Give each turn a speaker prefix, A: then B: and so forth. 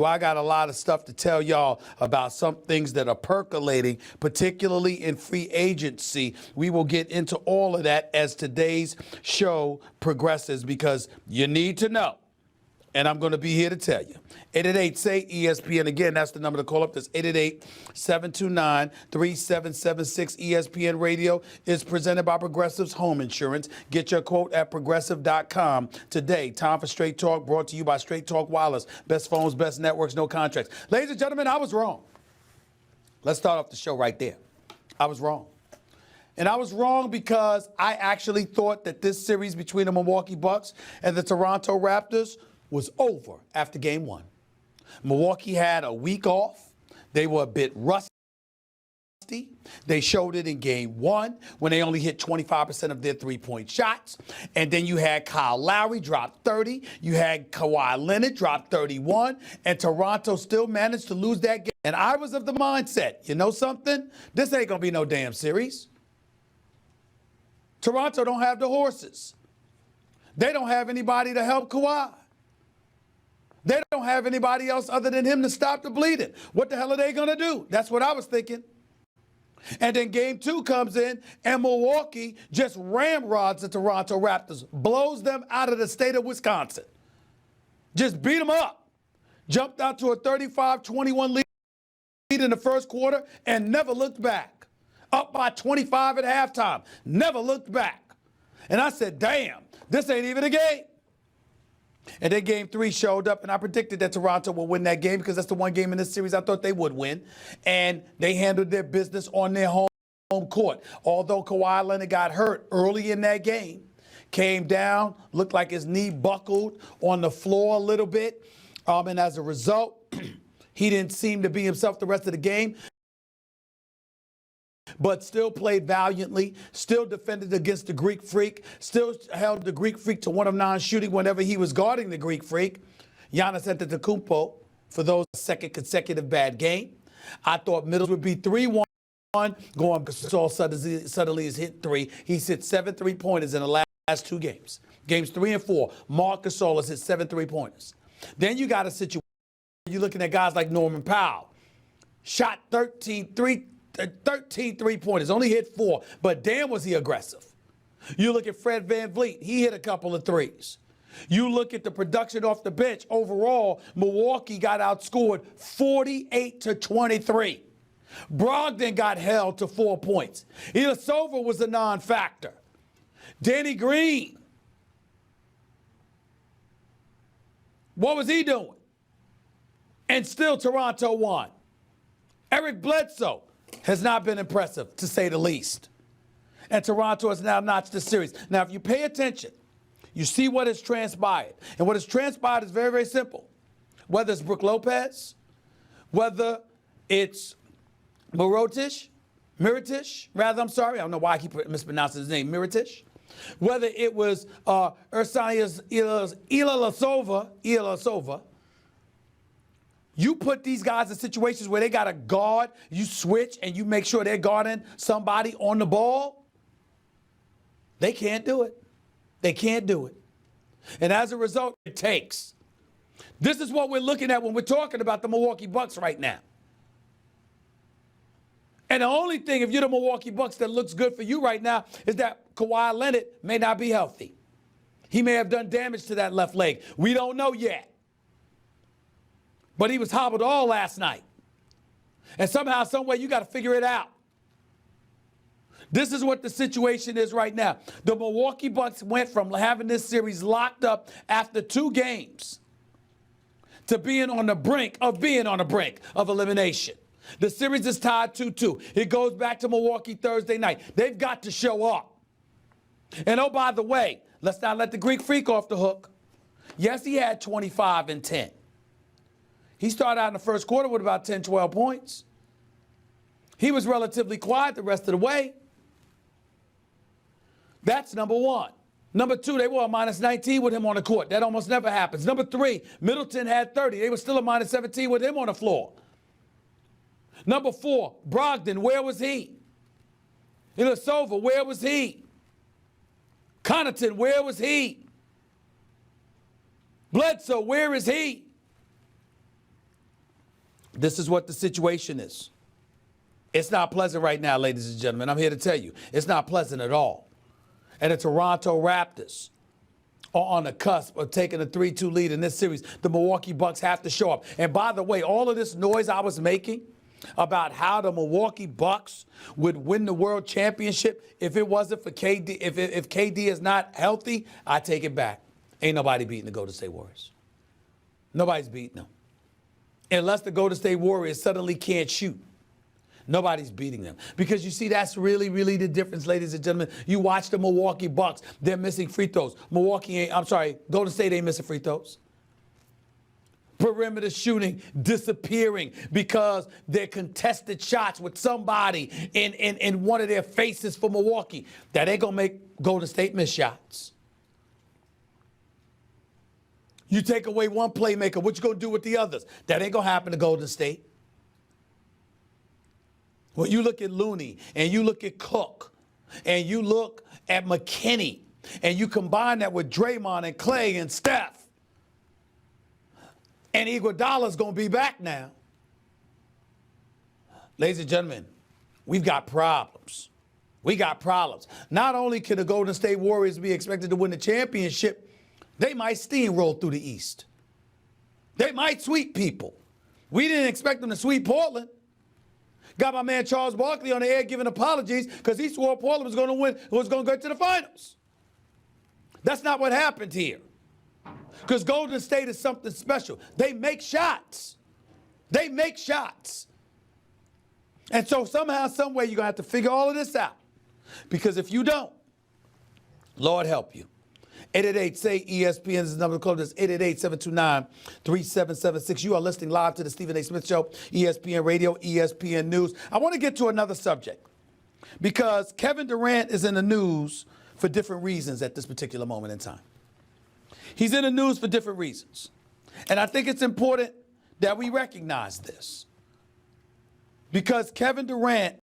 A: Well, I got a lot of stuff to tell y'all about some things that are percolating, particularly in free agency. We will get into all of that as today's show progresses because you need to know. And I'm going to be here to tell you. 888-SAY-ESPN. Again, that's the number to call up. That's 888-729-3776. ESPN Radio is presented by Progressive's Home Insurance. Get your quote at progressive.com today. Time for Straight Talk, brought to you by Straight Talk Wireless. Best phones, best networks, no contracts. Ladies and gentlemen, I was wrong. Let's start off the show right there. I was wrong. And I was wrong because I actually thought that this series between the Milwaukee Bucks and the Toronto Raptors was over after game one. Milwaukee had a week off. They were a bit rusty. They showed it in game one when they only hit 25% of their three-point shots. And then you had Kyle Lowry drop 30. You had Kawhi Leonard drop 31. And Toronto still managed to lose that game. And I was of the mindset, you know something? This ain't going to be no damn series. Toronto don't have the horses. They don't have anybody to help Kawhi. They don't have anybody else other than him to stop the bleeding. What the hell are they going to do? That's what I was thinking. And then game two comes in, and Milwaukee just ramrods the Toronto Raptors, blows them out of the state of Wisconsin. Just beat them up. Jumped out to a 35-21 lead in the first quarter and never looked back. Up by 25 at halftime. Never looked back. And I said, damn, this ain't even a game. And then game three showed up, and I predicted that Toronto would win that game because that's the one game in this series I thought they would win. And they handled their business on their home court. Although Kawhi Leonard got hurt early in that game, came down, looked like his knee buckled on the floor a little bit. And as a result, he didn't seem to be himself the rest of the game. But still played valiantly, still defended against the Greek Freak, still held the Greek Freak to 1 of 9 shooting whenever he was guarding the Greek Freak. Giannis Antetokounmpo for those second consecutive bad game. I thought Middles would be 3-1 going Gasol suddenly is hit 3. He's hit 7 3-pointers in the last 2 games. Games 3 and 4, Marc Gasol has hit 7 3-pointers. Then you got a situation where you're looking at guys like Norman Powell. Shot 13 3-pointers, only hit 4, but damn was he aggressive. You look at Fred VanVleet, he hit a couple of threes. You look at the production off the bench. Overall, Milwaukee got outscored 48-23. Brogdon got held to 4 points. Ilyasova was a non-factor. Danny Green, what was he doing? And still Toronto won. Eric Bledsoe has not been impressive, to say the least. And Toronto has now notched the series. Now, if you pay attention, you see what has transpired. And what has transpired is very, very simple. Whether it's Brook Lopez, whether it's Mirotic, I don't know why I keep mispronouncing his name, Mirotic. Whether it was Ursanas Ilyasova, you put these guys in situations where they got to guard, you switch, and you make sure they're guarding somebody on the ball. They can't do it. They can't do it. And as a result, it takes. This is what we're looking at when we're talking about the Milwaukee Bucks right now. And the only thing, if you're the Milwaukee Bucks, that looks good for you right now is that Kawhi Leonard may not be healthy. He may have done damage to that left leg. We don't know yet. But he was hobbled all last night. And somehow, some way, you got to figure it out. This is what the situation is right now. The Milwaukee Bucks went from having this series locked up after 2 games to being on the brink of elimination. The series is tied 2-2. It goes back to Milwaukee Thursday night. They've got to show up. And oh, by the way, let's not let the Greek Freak off the hook. Yes, he had 25 and 10. He started out in the first quarter with about 10, 12 points. He was relatively quiet the rest of the way. That's number one. Number two, they were a minus 19 with him on the court. That almost never happens. Number three, Middleton had 30. They were still a minus 17 with him on the floor. Number four, Brogdon, where was he? Ilyasova, where was he? Connaughton, where was he? Bledsoe, where is he? This is what the situation is. It's not pleasant right now, ladies and gentlemen. I'm here to tell you, it's not pleasant at all. And the Toronto Raptors are on the cusp of taking a 3-2 lead in this series. The Milwaukee Bucks have to show up. And by the way, all of this noise I was making about how the Milwaukee Bucks would win the world championship if it wasn't for KD, if KD is not healthy, I take it back. Ain't nobody beating the Golden State Warriors. Nobody's beating them. Unless the Golden State Warriors suddenly can't shoot. Nobody's beating them. Because you see, that's really, really the difference, ladies and gentlemen. You watch the Milwaukee Bucks, they're missing free throws. Golden State ain't missing free throws. Perimeter shooting disappearing because they're contested shots with somebody in one of their faces for Milwaukee. That ain't going to make Golden State miss shots. You take away one playmaker, what you going to do with the others? That ain't going to happen to Golden State. When you look at Looney and you look at Cook and you look at McKinney and you combine that with Draymond and Clay and Steph, and Iguodala's going to be back now. Ladies and gentlemen, we've got problems. We got problems. Not only can the Golden State Warriors be expected to win the championship, they might steamroll through the East. They might sweep people. We didn't expect them to sweep Portland. Got my man Charles Barkley on the air giving apologies because he swore Portland was going to win, was going to go to the finals. That's not what happened here. Because Golden State is something special. They make shots. They make shots. And so somehow, some way, you're going to have to figure all of this out. Because if you don't, Lord help you. 888-SAY-ESPN is the number to call this. 888-729-3776. You are listening live to the Stephen A. Smith Show, ESPN Radio, ESPN News. I want to get to another subject because Kevin Durant is in the news for different reasons at this particular moment in time. He's in the news for different reasons. And I think it's important that we recognize this because Kevin Durant